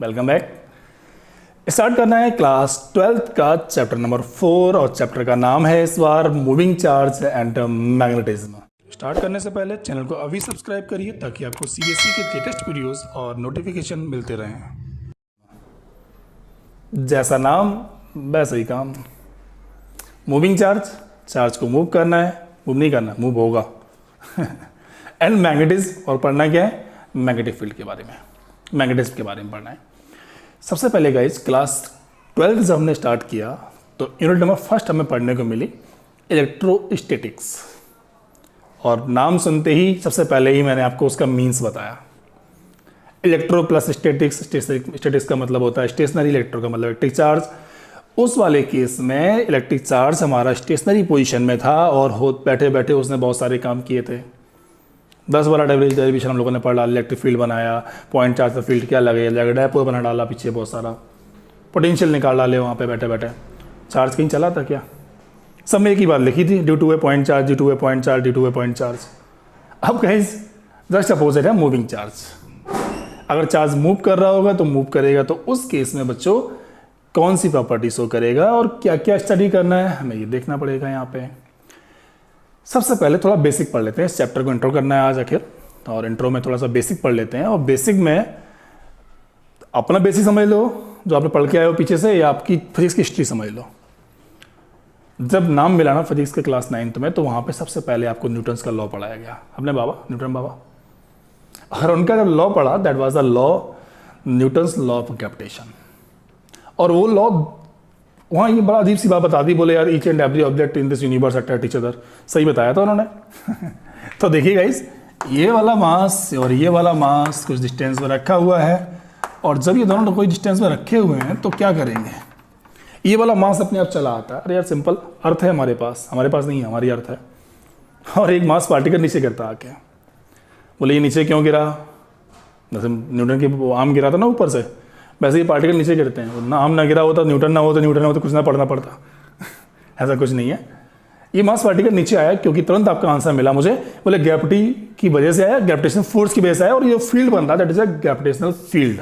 Welcome back. Start करना है class 12th का चैप्टर नंबर 4 और चैप्टर का नाम है इस बार moving charge and magnetism. Start करने से पहले चैनल को अभी सब्सक्राइब करिए ताकि आपको सीबीएसई के लेटेस्ट वीडियोस और नोटिफिकेशन मिलते रहें। जैसा नाम वैसा ही काम। मूविंग चार्ज को मूव करना है, मूव नहीं करना, मूव होगा। एंड मैग्नेटिज्म, और पढ़ना क्या है? मैग्नेटिक फील्ड के बारे में, मैग्नेटिज्म के बारे में पढ़ना है। सबसे पहले गाइस क्लास 12 जब हमने स्टार्ट किया तो यूनिट नंबर फर्स्ट हमें पढ़ने को मिली इलेक्ट्रोस्टैटिक्स, और नाम सुनते ही सबसे पहले ही मैंने आपको उसका मीन्स बताया। इलेक्ट्रो प्लस स्टैटिक्स, स्टैटिक्स का मतलब होता है स्टेशनरी, इलेक्ट्रो का मतलब इलेक्ट्रिक चार्ज। उस वाले केस में इलेक्ट्रिक चार्ज हमारा स्टेशनरी पोजीशन में था और बैठे बैठे उसने बहुत सारे काम किए थे। 10-12 डेरिवेशन हम लोगों ने पढ़ डाला, इलेक्ट्रिक फील्ड बनाया, पॉइंट चार्ज का फील्ड क्या लगे, डायपोल बना डाला, पीछे बहुत सारा पोटेंशियल निकाल डाले वहाँ पे बैठे बैठे। चार्ज कहीं चला था क्या? सब में एक ही बात लिखी थी, due to a point charge, due to a point charge, due to a point charge. अब कहीं जस्ट अपोजिट है मूविंग चार्ज। अगर चार्ज मूव कर रहा होगा तो मूव करेगा, तो उस केस में बच्चों कौन सी प्रॉपर्टी शो करेगा और क्या क्या स्टडी करना है हमें ये देखना पड़ेगा। यहाँ पे सबसे पहले थोड़ा बेसिक पढ़ लेते हैं। इस चैप्टर को इंट्रो करना है आज आखिर, और इंट्रो में थोड़ा सा बेसिक पढ़ लेते हैं। और बेसिक में अपना बेसिक समझ लो जो आपने पढ़ के आए हो पीछे से, या आपकी फिजिक्स की हिस्ट्री समझ लो। जब नाम मिला ना फिजिक्स के क्लास 9th में, तो वहाँ पे सबसे पहले आपको न्यूटन्स का लॉ पढ़ाया गया, अपने बाबा न्यूटन बाबा। और उनका जब लॉ पढ़ा, that was the law, Newton's law of gravitation. और वो लॉ वहाँ ये बड़ा अजीब सी बात बता दी, बोले यार each and every object in this universe attract each other. सही बताया था उन्होंने। तो देखिए गाइस, ये वाला मास और ये वाला मास कुछ डिस्टेंस में रखा हुआ है, और जब ये दोनों कोई डिस्टेंस में रखे हुए हैं तो क्या करेंगे? ये वाला मास अपने आप चला आता है। अरे यार सिंपल, अर्थ है हमारे पास नहीं है, हमारी अर्थ है। और एक मास पार्टिकल नीचे गिरता आके, बोले ये नीचे क्यों गिरा? जैसे न्यूटन की आम गिरा था ना ऊपर से, वैसे ही पार्टिकल नीचे गिरते हैं। ना आम ना गिरा होता, न्यूटन ना हो तो कुछ ना पढ़ना पड़ता। ऐसा कुछ नहीं है। ये मास पार्टिकल नीचे आया क्योंकि तुरंत आपका आंसर मिला मुझे, बोले ग्रेविटी की वजह से आया, ग्रेविटेशन फोर्स की वजह से आया, और ये फील्ड बन रहा है, that is a gravitational field.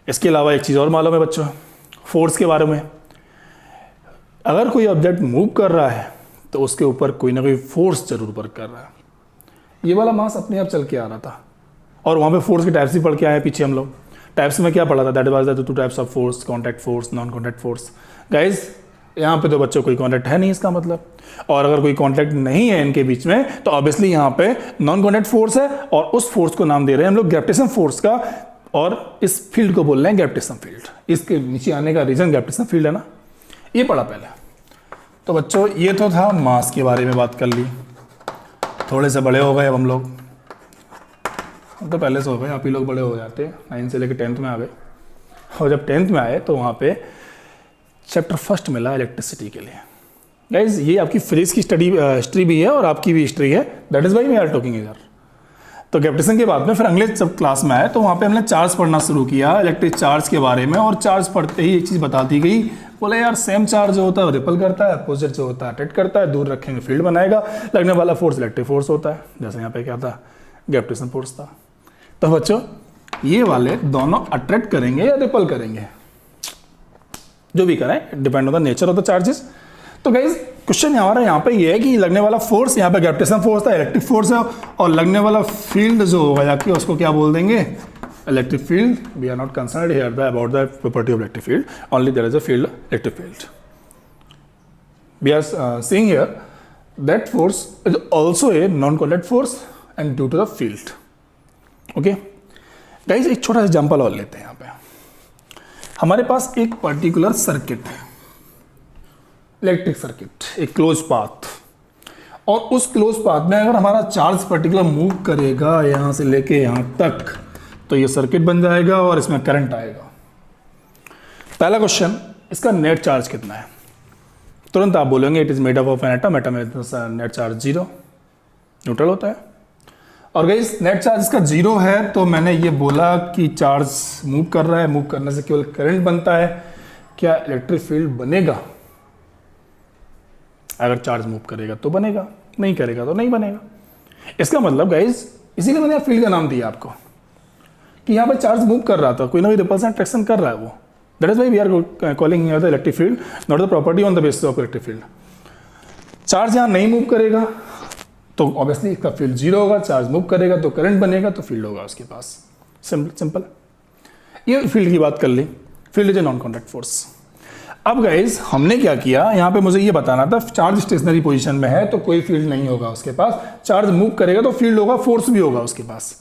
इसके अलावा एक चीज़ और मालूम है बच्चों, फोर्स के बारे में। अगर कोई ऑब्जेक्ट मूव कर रहा है तो उसके ऊपर कोई ना कोई फोर्स जरूर वर्क कर रहा है। ये वाला मास अपने आप चल के आ रहा था, और वहाँ पे फोर्स के टाइप्स भी पढ़ के आए पीछे हम लोग। टाइप्स में क्या पढ़ा था? That was the 2 types of force, contact force, non contact force. Guys यहाँ पे तो बच्चों कोई कॉन्टैक्ट है नहीं इसका मतलब, और अगर कोई कॉन्टैक्ट नहीं है इनके बीच में तो ऑब्वियसली यहाँ पे नॉन कॉन्टैक्ट फोर्स है, और उस फोर्स को नाम दे रहे हैं हम लोग ग्रेविटेशन फोर्स का, और इस फील्ड को बोल रहे हैं ग्रेविटेशन फील्ड। इसके नीचे आने का रीजन ग्रेविटेशन फील्ड है ना, ये पढ़ा पहले। तो बच्चों ये तो था मास के बारे में बात कर ली। थोड़े से बड़े हो गए अब हम लोग, तो पहले से हो गए, आप ही लोग बड़े हो जाते हैं। 9 से लेकर 10th में आ गए, और जब 10th में आए तो वहाँ पे चैप्टर फर्स्ट मिला इलेक्ट्रिसिटी के लिए। गाइज ये आपकी फिजिक्स की हिस्ट्री भी है और आपकी भी हिस्ट्री है, that is why we are talking here. तो ग्रेविटेशन के बाद में फिर अगले जब क्लास में आए तो वहाँ पे हमने चार्ज पढ़ना शुरू किया, इलेक्ट्रिक चार्ज के बारे में। और चार्ज पढ़ते ही एक चीज़ बता दी गई, बोले यार सेम चार्ज जो होता है वो रिपल करता है, अपोजिट जो होता है अट्रैक्ट करता है, दूर रखेंगे फील्ड बनाएगा, लगने वाला फोर्स इलेक्ट्रिक फोर्स होता है। जैसे यहाँ पे क्या था? ग्रेविटेशन फोर्स था। तो बच्चों ये वाले दोनों अट्रैक्ट करेंगे या रिपल करेंगे, जो भी करें, depend on the nature of the charges. तो गाइस क्वेश्चन हमारा यहाँ पे ये है कि लगने वाला फोर्स, यहाँ पे ग्रेविटेशन फोर्स था, इलेक्ट्रिक फोर्स है, और लगने वाला फील्ड जो होगा जाके उसको क्या बोल देंगे? Electric field. We are not concerned here about the property of electric field, only there is a field, electric field. We are seeing here that force is also a non contact force and due to the field. Okay guys, एक छोटा सा example और लेते हैं। यहाँ पे हमारे पास एक पर्टिकुलर सर्किट है, इलेक्ट्रिक सर्किट, एक क्लोज पाथ, और उस क्लोज पाथ में अगर हमारा चार्ज पर्टिकुलर मूव करेगा यहाँ से लेके यहाँ तक, तो ये सर्किट बन जाएगा और इसमें करंट आएगा। पहला क्वेश्चन, इसका नेट चार्ज कितना है? तुरंत आप बोलेंगे it is made up of an atom, atom में नेट चार्ज 0, न्यूट्रल होता है। और गाइस नेट चार्ज इसका 0 है, तो मैंने ये बोला कि चार्ज मूव कर रहा है, मूव करने से केवल करंट बनता है। क्या इलेक्ट्रिक फील्ड बनेगा? अगर चार्ज मूव करेगा तो बनेगा, नहीं करेगा तो नहीं बनेगा। इसका मतलब गाइस, इसीलिए मैंने फील्ड का नाम दिया आपको, कि यहाँ पे चार्ज मूव कर रहा था, कोई ना कोई रिपल्सन अट्रैक्शन कर रहा है वो, that is why we are calling here the electric field, not the property on the basis of electric field. Charge यहाँ नहीं मूव करेगा तो ऑब्वियसली इसका फील्ड जीरो होगा, चार्ज मूव करेगा तो करंट बनेगा तो फील्ड होगा उसके पास। सिंपल। ये फील्ड की बात कर ली, field is a non contact force. अब गाइज हमने क्या किया, यहाँ पे मुझे ये बताना था चार्ज स्टेशनरी पोजीशन में है तो कोई फील्ड नहीं होगा उसके पास, चार्ज मूव करेगा तो फील्ड होगा, फोर्स भी होगा उसके पास।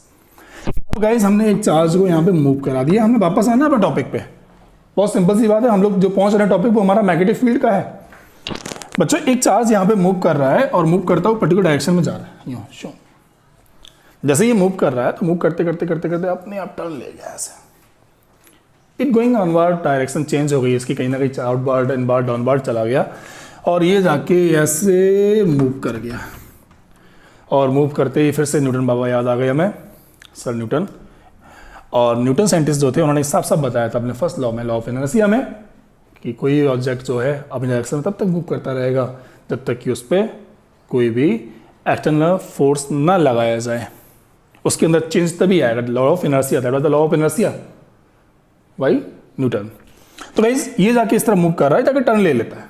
अब गाइज हमने एक चार्ज को यहाँ पे मूव करा दिया, हमें वापस आना है अपने टॉपिक पे। बहुत सिंपल सी बात है, हम लोग जो पहुंच रहे हैं टॉपिक वो हमारा मैग्नेटिक फील्ड का है। बच्चों एक चार्ज यहाँ पे मूव कर रहा है और मूव करता हुआ पर्टिकुलर डायरेक्शन में जा रहा है, यूँ शो। जैसे ये मूव कर रहा है तो मूव करते करते करते करते अपने आप टर्न ले गया ऐसे, it going onward, direction change हो गई इसकी, कहीं ना कहीं आउटवर्ड इनवर्ड डाउनवर्ड चला गया और ये जाके ऐसे मूव कर गया। और मूव करते ही फिर से न्यूटन बाबा याद आ गए हमें, सर न्यूटन। और न्यूटन साइंटिस्ट जो थे उन्होंने साफ बताया था अपने फर्स्ट लॉ में, लॉ ऑफ इनर्शिया में, कि कोई ऑब्जेक्ट जो है अपनी डायरेक्शन में तब तक मूव करता रहेगा जब तक कि उस पर कोई भी एक्सटर्नल फोर्स ना लगाया जाए, उसके अंदर चेंज तभी आएगा। Law of inertia, that was the law of inertia by Newton. तो गाइस ये जाके इस तरह मूव कर रहा है, जाके टर्न ले लेता है।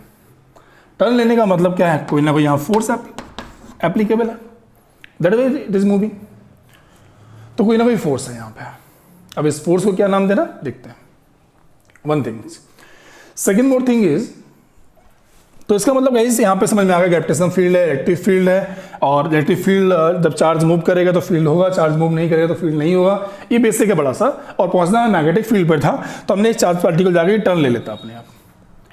टर्न लेने का मतलब क्या है, कोई ना कोई यहाँ फोर्स एप्लीकेबल है, that is it is moving, तो कोई ना कोई फोर्स है यहाँ पे। अब इस फोर्स को क्या नाम देना देखते हैं। One thing, second more thing is, तो इसका मतलब गाइस यहाँ पे समझ में आ गया ग्रेविटेशनल फील्ड है, इलेक्ट्रिक फील्ड है, और इलेक्ट्रिक फील्ड जब चार्ज मूव करेगा तो फील्ड होगा, चार्ज मूव नहीं करेगा तो फील्ड नहीं होगा। ये बेसिक है बड़ा सा। और पहुंचना मैग्नेटिक फील्ड पर था तो हमने एक चार्ज पार्टिकल जाके टर्न ले लेता अपने आप,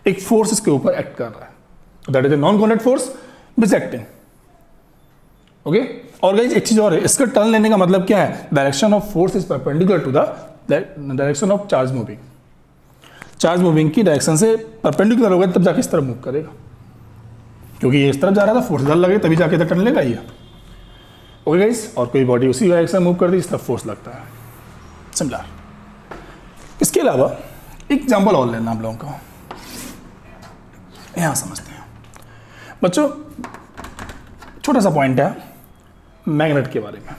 एक फोर्स इसके ऊपर एक्ट कर रहा है, that is a non contact force which acting. Okay, और गाइस एक चीज और है, इसका टर्न लेने का मतलब क्या है, direction of force is perpendicular to the direction of charge moving. Charge moving की डायरेक्शन से परपेंडिकुलर होगा तब जाके इस तरफ मूव करेगा, क्योंकि ये इस तरफ जा रहा था, फोर्स इधर लगे तभी जाके इधर टर्न लेगा ये। ओके गाइस, और कोई बॉडी उसी डायरेक्शन मूव करती है, इस तरफ फोर्स लगता है, सिमिलर। इसके अलावा एक एग्जांपल और लेना आप लोगों को, यहां समझते हैं बच्चों। छोटा सा पॉइंट है मैग्नेट के बारे में।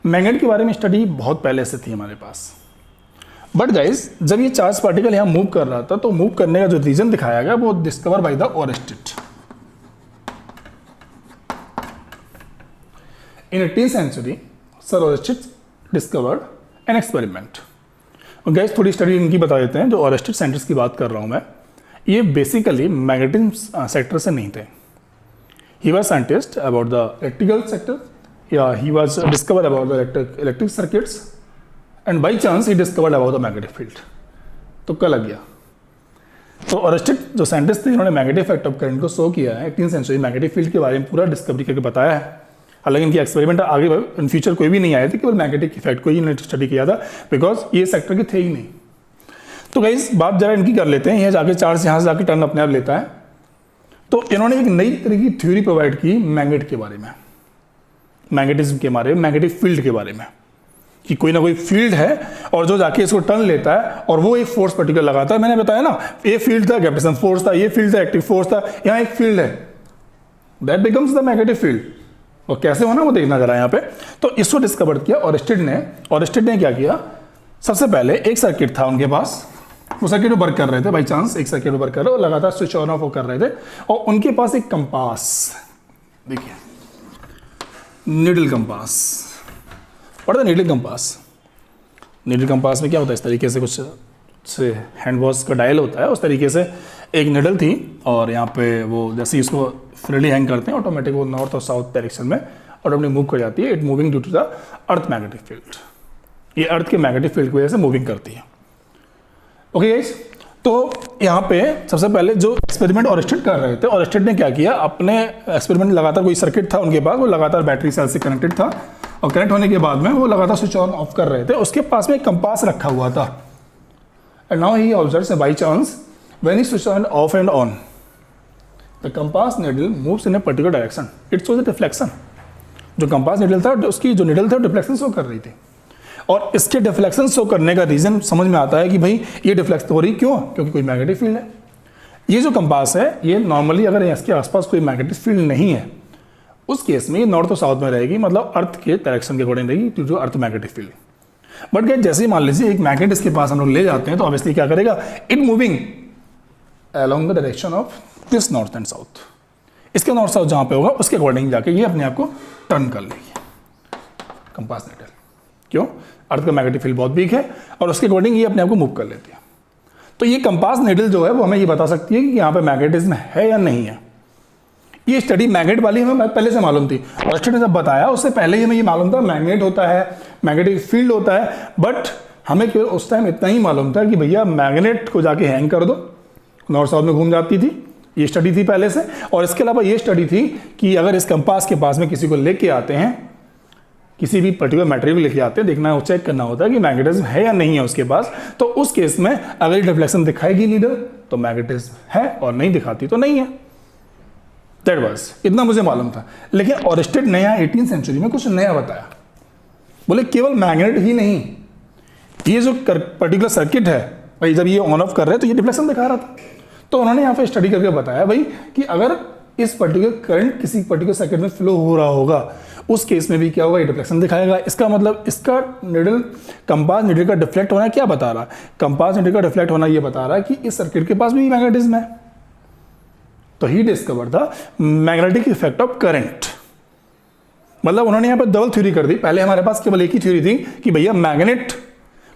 मैग्नेट के बारे में स्टडी बहुत पहले से थी हमारे पास, बट गाइस जब ये चार्ज पार्टिकल यहाँ मूव कर रहा था तो मूव करने का जो रीजन दिखाया गया वो discover by the Oersted in 18th century. Sir Oersted discovered an experiment. और गाइस थोड़ी स्टडी इनकी बता देते हैं। जो ओरेस्टेड साइंटिस्ट की बात कर रहा हूँ मैं, ये बेसिकली मैग्नेटिज्म सेक्टर से नहीं थे। He was scientist about the electrical sector, या he was discover about the electric circuits, and by chance he discovered about the magnetic field. तो क्या लग गया, तो ओरेस्टेड जो साइंटिस्ट थे इन्होंने मैग्नेटिक इफेक्ट ऑफ करंट को शो किया है। 18th सेंचुरी मैग्नेटिक फील्ड के बारे में पूरा डिस्कवरी करके बताया है। हालांकि इनकी एक्सपेरिमेंट आगे इन फ्यूचर कोई भी नहीं आए थे, केवल मैग्नेटिक इफेक्ट को ही इन्होंने स्टडी किया था, बिकॉज ये सेक्टर के थे ही नहीं। तो गाइस बात जरा इनकी कर लेते हैं। यहाँ जाके चार्ज यहाँ से जाके टर्न अपने आप लेता है। तो इन्होंने एक नई तरह की थ्योरी प्रोवाइड की मैग्नेट के बारे में, मैग्नेटिज्म के बारे में, मैग्नेटिक फील्ड के बारे में, कि कोई ना कोई फील्ड है और जो जाके इसको टर्न लेता है और वो एक फोर्स पर्टिकुलर लगाता है। मैंने बताया ना, ये फील्ड था ग्रेविटेशन फोर्स था, ये फील्ड था एक्टिव फोर्स था, यहाँ एक फील्ड है, that becomes the magnetic field. और कैसे होना वो देखना जरा यहाँ पे। तो इसको डिस्कवर किया ओरेस्टेड ने। ओरेस्टेड ने क्या किया, सबसे पहले एक सर्किट था उनके पास, वो सर्किट में वर्क कर रहे थे, बाई चांस एक सर्किट में वर्क कर रहे, और लगातार स्विच ऑन ऑफ कर रहे थे। और उनके पास एक कंपास, देखिए नीडल कंपास, पढ़ते नीडल कंपास। नीडल कंपास में क्या होता है, इस तरीके से कुछ से हैंड वॉश का डायल होता है, उस तरीके से एक निडल थी, और यहाँ पे वो जैसे इसको फ्रीली हैंग करते हैं ऑटोमेटिक वो नॉर्थ और साउथ डायरेक्शन में ऑटोमेटिक मूव कर जाती है। It moving due to the earth magnetic field, ये अर्थ के मैग्नेटिक फील्ड की वजह से मूविंग करती है। ओके गाइस, तो यहाँ पे सबसे पहले जो एक्सपेरिमेंट ओरेस्टेड कर रहे थे, ओरेस्टेड ने क्या किया, अपने एक्सपेरिमेंट लगातार कोई सर्किट था उनके पास, वो लगातार बैटरी सेल से कनेक्टेड था, और कनेक्ट होने के बाद में वो लगातार स्विच ऑन ऑफ कर रहे थे। उसके पास में एक कंपास रखा हुआ था, and now he observes by chance when he switch on off and on the compass needle moves in a particular direction, it shows a deflection. जो कंपास नीडल था उसकी जो नीडल था डिफ्लेक्शन शो कर रही थी, और इसके डिफ्लेक्शन शो करने का रीजन समझ में आता है कि भाई ये डिफ्लेक्ट हो रही क्यों, क्योंकि कोई मैग्नेटिक फील्ड है। ये जो कंपास है ये नॉर्मली अगर इसके आसपास कोई मैग्नेटिक फील्ड नहीं है उस केस में ये नॉर्थ और साउथ में रहेगी, मतलब अर्थ के डायरेक्शन के अकॉर्डिंग रहेगी, टू जो अर्थ मैग्नेटिक फील्ड। बट गाइस जैसे ही मान लीजिए एक मैग्नेट इसके पास हम लोग ले जाते हैं तो ऑब्वियसली क्या करेगा, it moving along the direction of this north and south. इसके नॉर्थ साउथ जहां पे होगा उसके अकॉर्डिंग जाके ये अपने आप को टर्न कर लेगी कंपास नीडल। क्यों? अर्थ का मैग्नेटिक फील्ड बहुत वीक है और उसके अकॉर्डिंग ये अपने आप को मूव कर लेती है। तो ये कंपास नीडल जो है वो हमें ये बता सकती है कि यहाँ पे मैग्नेटिज्म है या नहीं है। ये स्टडी मैग्नेट वाली हमें पहले से मालूम थी, और स्टडी जब बताया उससे पहले ही हमें ये मालूम था मैग्नेट होता है, मैग्नेटिक फील्ड होता है, बट हमें केवल उस टाइम इतना ही मालूम था कि भैया मैग्नेट को जाके हैंग कर दो, नॉर्थ साउथ में घूम जाती थी। ये स्टडी थी पहले से। और इसके अलावा ये स्टडी थी कि अगर इस कंपास के पास में किसी को लेके आते हैं, किसी भी पर्टिकुलर मटेरियल लेके आते हैं, देखना चेक करना होता है कि मैग्नेटिज्म है या नहीं है उसके पास। तो उस केस में अगर रिफ्लेक्शन दिखाएगी नीडल तो मैग्नेटिज्म है, और नहीं दिखाती तो नहीं है। दैट वाज, इतना मुझे मालूम था। लेकिन ऑरेस्टेड नया 18th सेंचुरी में कुछ नया बताया। बोले केवल मैग्नेट ही नहीं, ये जो पर्टिकुलर सर्किट है भाई, जब ये ऑन ऑफ कर रहे हैं तो ये डिफ्लेक्शन दिखा रहा था। तो उन्होंने यहाँ पे स्टडी करके बताया भाई कि अगर इस पर्टिकुलर करंट किसी पर्टिकुलर सर्किट में फ्लो हो रहा होगा, उस केस में भी क्या होगा, ये डिफ्लेक्शन दिखाएगा। इसका मतलब इसका निडल, कंपास निडल का डिफ्लेक्ट होना क्या बता रहा है? कंपास निडल का डिफ्लेक्ट होना ये बता रहा है कि इस सर्किट के पास भी मैग्नेटिज्म है। तो he discover the magnetic effect of current. मतलब उन्होंने यहाँ पर डबल थ्योरी कर दी। पहले हमारे पास केवल एक ही थ्योरी थी कि भैया मैग्नेट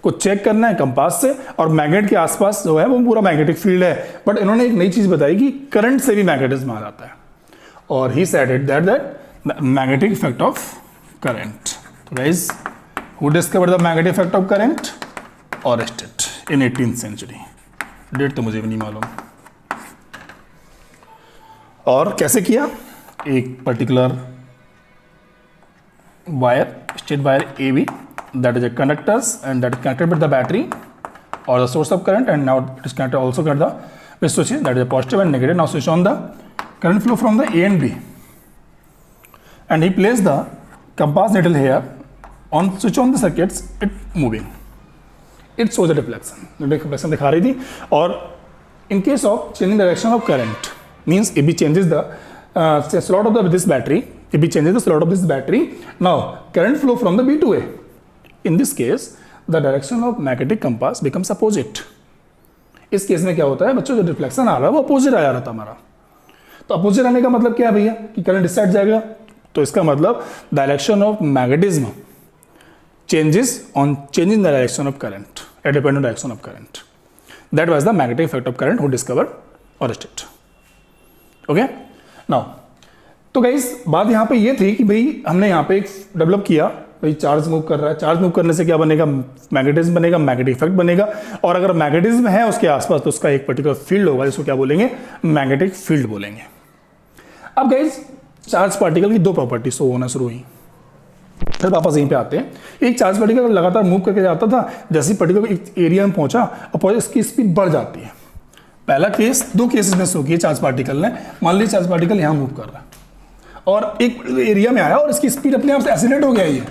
को चेक करना है कंपास से, और मैग्नेट के आसपास जो है वो पूरा मैग्नेटिक फील्ड है। बट इन्होंने एक नई चीज बताई कि करंट से भी मैग्नेटिज्म आ जाता है, और he said it that magnetic effect of current. तो guys, who discovered the magnetic effect of current? Oersted in 18th century. Date तो मुझे भी नहीं मालूम। और कैसे किया? एक particular wire, state wire AB, that is a conductors and that is connected with the battery or the source of current, and now it is connected also got the with switches, that is a positive and negative. Now switch on the current flow from the A and B, and he placed the compass needle here on, switch on the circuits, it moving, it shows the deflection, deflection दिखा रही थी। और in case of changing the direction of current, means if he changes the slot of this battery, if he changes the slot of this battery, now current flow from the B to A. In this case, the direction of magnetic compass becomes opposite. इस case में क्या होता है बच्चों, जो reflection आ रहा है वो अपोजिट आ रहा था हमारा। तो अपोजिट आने का मतलब क्या है भैया कि करंट इस साइड जाएगा। तो इसका मतलब direction of magnetism changes on changing the direction of current, a dependent direction of current. That was the magnetic effect of current who discovered Oersted. Okay, now तो गाइस बात यहाँ पे ये थी कि भाई हमने यहाँ पे एक डेवलप किया, भाई चार्ज मूव कर रहा है, चार्ज मूव करने से क्या बनेगा, मैग्नेटिज्म बनेगा, मैग्नेटिक इफेक्ट बनेगा। और अगर मैग्नेटिज्म है उसके आसपास तो उसका एक पर्टिकुलर फील्ड होगा, जिसको क्या बोलेंगे, मैग्नेटिक फील्ड बोलेंगे। अब गाइस चार्ज पार्टिकल की दो प्रॉपर्टी शो होना शुरू हुई। फिर वापस यहीं पे आते हैं। एक चार्ज पार्टिकल लगातार मूव करके जाता था, जैसे ही पर्टिकुलर एक एरिया में पहुंचा और इसकी स्पीड बढ़ जाती है। पहला केस, दो केसेस में शो किए चार्ज पार्टिकल ने। मान लीजिए चार्ज पार्टिकल यहाँ मूव कर रहा है और एक एरिया में आया और इसकी स्पीड अपने आप से एक्सीलरेट हो गया। ये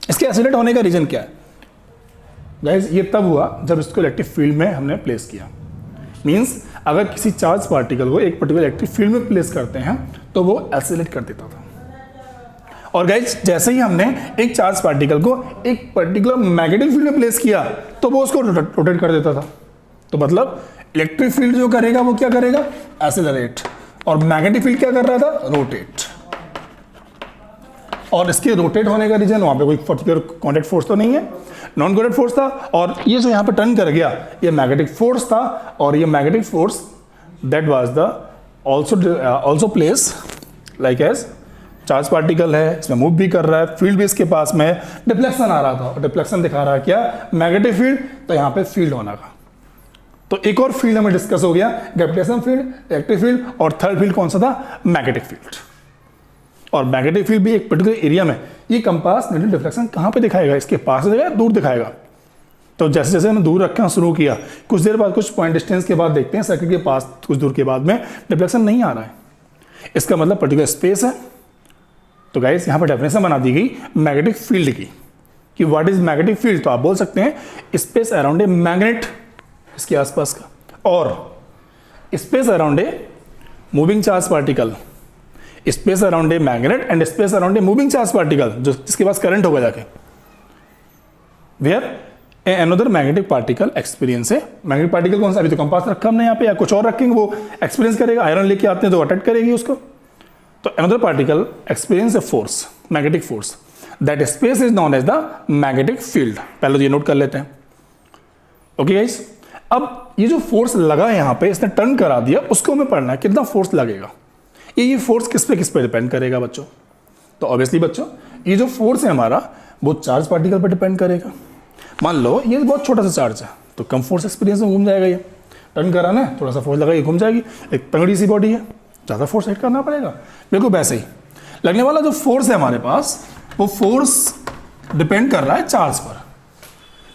इसके एक्सीलरेट होने का रीजन क्या है गाइस? ये तब हुआ जब इसको इलेक्ट्रिक फील्ड में हमने प्लेस किया। मींस अगर किसी चार्ज पार्टिकल को एक पर्टिकुलर इलेक्ट्रिक फील्ड में प्लेस करते हैं तो वो एक्सीलरेट कर देता था। और गाइस जैसे ही हमने एक चार्ज पार्टिकल को एक पर्टिकुलर मैग्नेटिक फील्ड में प्लेस किया तो वो उसको रोटेट कर देता था। तो मतलब इलेक्ट्रिक फील्ड जो करेगा वो क्या करेगा, एक्सीलरेट, और मैग्नेटिक फील्ड क्या कर रहा था, रोटेट। और इसके रोटेट होने का रीजन, वहां पे कोई पर्टिकुलर कॉन्टैक्ट फोर्स तो नहीं है, नॉन कॉन्टैक्ट फोर्स था। और ये जो यहाँ पे टर्न कर गया ये मैग्नेटिक फोर्स था। और ये magnetic force that was the also place like as charge particle है, इसमें मूव भी कर रहा है, फील्ड भी इसके पास में है, डिफ्लेक्शन आ रहा था। और डिफ्लेक्शन दिखा रहा है क्या, मैग्नेटिक फील्ड, तो यहाँ पे फील्ड होना का। तो एक और फील्ड हमें डिस्कस हो गया, ग्रेविटेशन फील्ड, इलेक्ट्रिक फील्ड, और थर्ड फील्ड कौन सा था, मैग्नेटिक फील्ड। और मैग्नेटिक फील्ड भी एक पर्टिकुलर एरिया में, ये कंपास नीडल डिफ्लेक्शन कहाँ पे दिखाएगा, इसके पास दिखाएगा, दूर दिखाएगा। तो जैसे जैसे हमने दूर रखना शुरू किया, कुछ देर बाद, कुछ पॉइंट डिस्टेंस के बाद देखते हैं सर्किट के पास कुछ दूर के बाद में डिफ्लेक्शन नहीं आ रहा है। इसका मतलब पर्टिकुलर स्पेस है। तो गाइस यहाँ पर डेफिनेशन बना दी गई मैग्नेटिक फील्ड की कि व्हाट इज मैग्नेटिक फील्ड। तो आप बोल सकते हैं स्पेस अराउंड ए मैग्नेट, इसके आसपास का, और space around a moving charge particle. Space around a magnet and space around a moving charge particle, जो जिसके पास करंट होगा जाके, where another magnetic particle experience है। मैग्नेटिक पार्टिकल कौन सा, अभी तो कंपास रखा हमने यहाँ पे, या कुछ और रखेंगे, वो एक्सपीरियंस करेगा। आयरन लेके आते हैं तो अटैक करेगी उसको। तो another particle experience a force, magnetic force, that space is known as the magnetic field. पहले तो ये नोट कर लेते हैं। ओके गाइस, अब ये जो फोर्स लगा है यहाँ पे, इसने टर्न करा दिया, उसको हमें पढ़ना है कितना फोर्स लगेगा। ये फोर्स किस पे डिपेंड करेगा बच्चों? तो ऑब्वियसली बच्चों, ये जो फोर्स है हमारा, वो चार्ज पार्टिकल पर डिपेंड करेगा। मान लो ये बहुत छोटा सा चार्ज है, तो कम फोर्स एक्सपीरियंस में घूम जाएगा। ये टर्न कराना है, थोड़ा सा फोर्स लगा, ये घूम जाएगी। एक तगड़ी सी बॉडी है, ज़्यादा फोर्स हिट करना पड़ेगा। बिल्कुल वैसे ही लगने वाला जो फोर्स है हमारे पास, वो फोर्स डिपेंड कर रहा है चार्ज पर।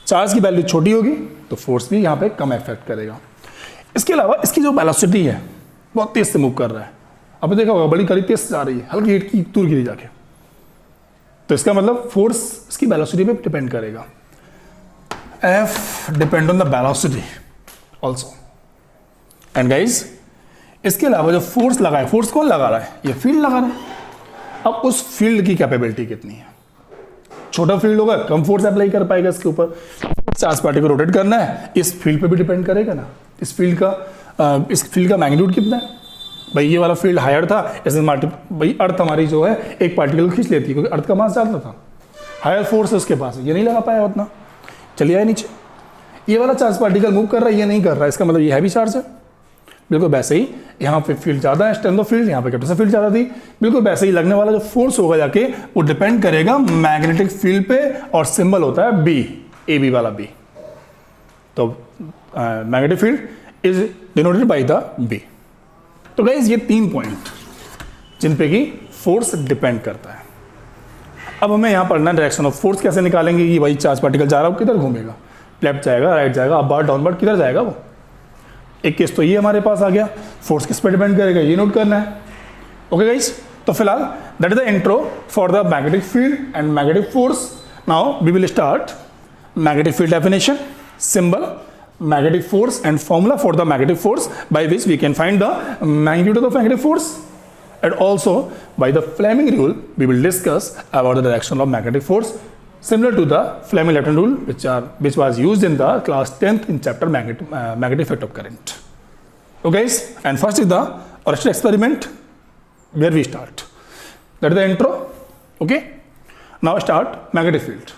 चार्ज की वैल्यू छोटी होगी तो फोर्स भी यहाँ पे कम इफेक्ट करेगा। इसके अलावा इसकी जो वेलोसिटी है, बहुत तेज से मूव कर रहा है। आपने देखा होगा, बड़ी कड़ी तेज से जा रही है, हल्की हिट की दूर गिरी जाके, तो इसका मतलब फोर्स इसकी वेलोसिटी पे डिपेंड करेगा। F depend on the velocity also. And guys, इसके अलावा जो फोर्स लगा है, फोर्स कौन लगा रहा है? ये फील्ड लगा रहा है। अब उस फील्ड की कैपेबिलिटी कितनी है? छोटा फील्ड होगा, कम फोर्स अप्लाई कर पाएगा इसके ऊपर। चार्ज पार्टिकल को रोटेट करना है, इस फील्ड पे भी डिपेंड करेगा ना। इस फील्ड का मैग्नीट्यूड कितना है? भाई ये वाला फील्ड हायर था, ऐसे भाई अर्थ हमारी जो है एक पार्टिकल खींच लेती है, क्योंकि अर्थ का मास ज़्यादा था, हायर फोर्स है उसके पास, ये नहीं लगा पाया उतना, चलिए आए नीचे। ये वाला चार्ज पार्टिकल मूव कर रहा है, ये नहीं कर रहा है, इसका मतलब ये हैवी चार्ज है। बिल्कुल वैसे ही यहाँ पे फील्ड ज़्यादा है, स्ट्रेंथ ऑफ फील्ड, यहाँ पे कैपेसिटी फील्ड ज़्यादा थी। बिल्कुल वैसे ही लगने वाला जो फोर्स होगा जाके, वो डिपेंड करेगा मैग्नेटिक फील्ड पे, और सिंबल होता है बी, ए बी वाला बी। तो magnetic field is denoted by the B. तो गाइज, ये 3 पॉइंट जिन पे की फोर्स डिपेंड करता है। अब हमें यहाँ पढ़ना है डायरेक्शन ऑफ फोर्स कैसे निकालेंगे, कि भाई चार्ज पार्टिकल जा रहा हो, किधर घूमेगा, लेफ्ट जाएगा, राइट जाएगा, अपवर्ड डाउनवर्ड, किधर जाएगा वो। एक केस तो ये हमारे पास आ गया, फोर्स किस पे डिपेंड करेगा, ये नोट करना है। ओके गाइस, तो फिलहाल that is the intro for the magnetic field and magnetic force. Now we will start magnetic field definition, symbol, magnetic force, and formula for the magnetic force, by which we can find the magnitude of the magnetic force. And also by the Fleming rule we will discuss about the direction of magnetic force, similar to the Fleming left hand rule, which was used in the class 10th in chapter magnetic effect of current. Okay guys, and first is the Oersted experiment, where we start. That is the intro. Okay, now start magnetic field.